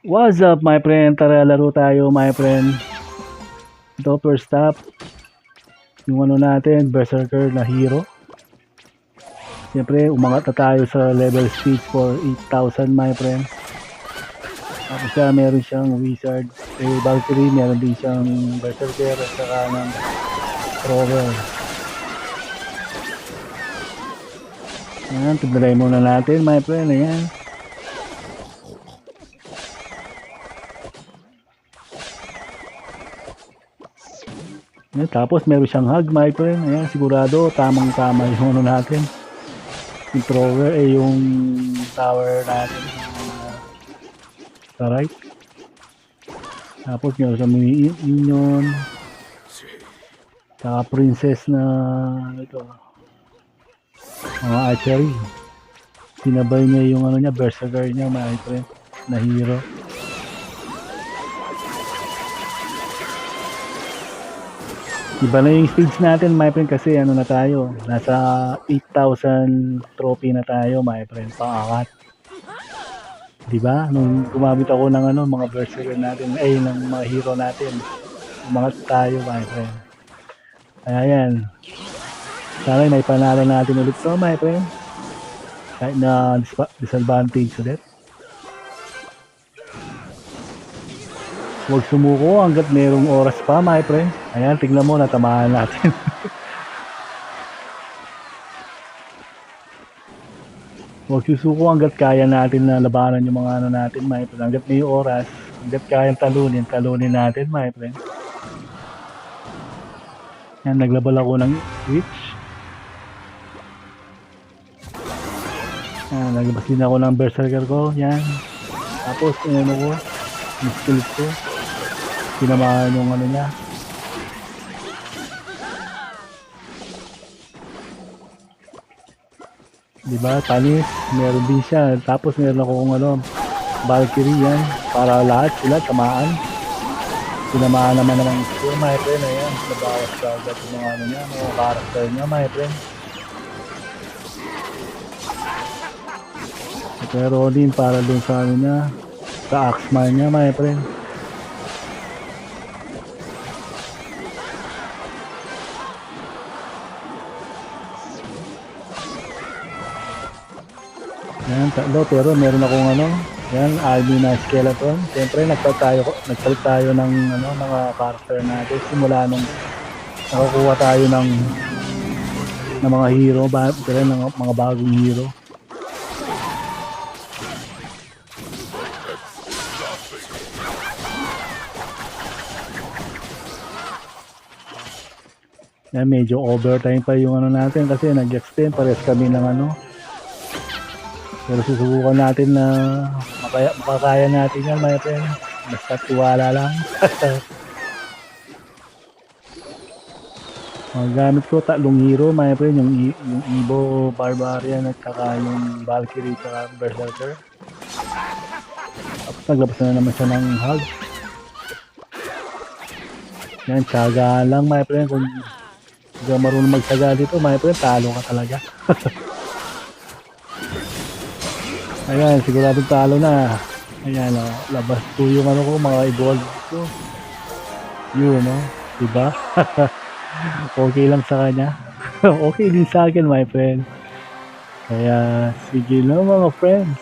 What's up my friend? Tara laro tayo my friend. Ito first stop. Yung ano natin, Berserker na hero. Siyempre umangat na tayo sa level speed for 8,000 my friend. Tapos siya meron siyang wizard. Valkyrie meron din siyang Berserker at saka ng Thrower. Ayan, tignan muna natin my friend. Ayan. Ayan, tapos meron siyang hug my friend. Ayan, sigurado tamang tama yung ano natin. Yung thrower yung tower natin sa right. Tapos meron siyang minion. Saka princess na ito. Mga archery. Sinabay niya yung ano niya, berserker niya my friend na hero. Iba na yung stage natin my friend kasi ano na tayo, nasa 8,000 trophy na tayo my friend, pangakat. Diba? Nung gumamit ako ng ano, mga berserker natin, ng mga hero natin, umangat tayo my friend. Kaya yan, sana may panalo natin ulit to my friend. Kahit na disadvantage ulit. Huwag sumuko hanggat merong oras pa my friend. Ayan, tignan mo, natamaan natin. Huwag susuko hanggat kaya natin na labanan yung mga ano natin my friend. Hanggat may oras, hanggat kayang talunin natin my friend. Ayan, naglabal ako ng switch. Ayan, naglabas din ako ng berserker ko. Yan. Tapos, ano ko, yung skill ko. Pinamahan yung ano niya. Diba? Tanis. Meron din siya. Tapos meron ako kung ano, Valkyrie yan. Para lahat sila tamaan. Pinamahan naman ng skill, my friend. Ayan. Nabawas ka agad yung mga ano niya. Mga karakter niya, my friend. Pero din para dun sa ano niya. Sa Axeman niya, my friend. Yan, tatlo, pero meron akong ano, yan, army na skeleton. Siyempre, nagpalit tayo ng ano, mga character natin. Simula nung nakakuha tayo ng mga hero, pero ng mga bagong hero. Yan, medyo overtime pa yung ano natin kasi nag-extend, pares kami ng ano. Pero susubukan natin na makakaya natin yan my friend. Basta tiwala lang. Gamit ko tatlong hero my friend. Yung Evo Barbarian at saka yung Valkyrie at saka Berserker. Tapos naglabas na naman siya ng hug. Yan, tsaga lang my friend. Kung hindi ka marunong magtsaga dito my friend, talo ka talaga. Ayan, siguradong talo na. Ayan, labas ko yung ano ko, mga evolve ko. Yun, no? Diba? Okay lang sa kanya. Okay din sa akin, my friend. Kaya, sige lang mga friends.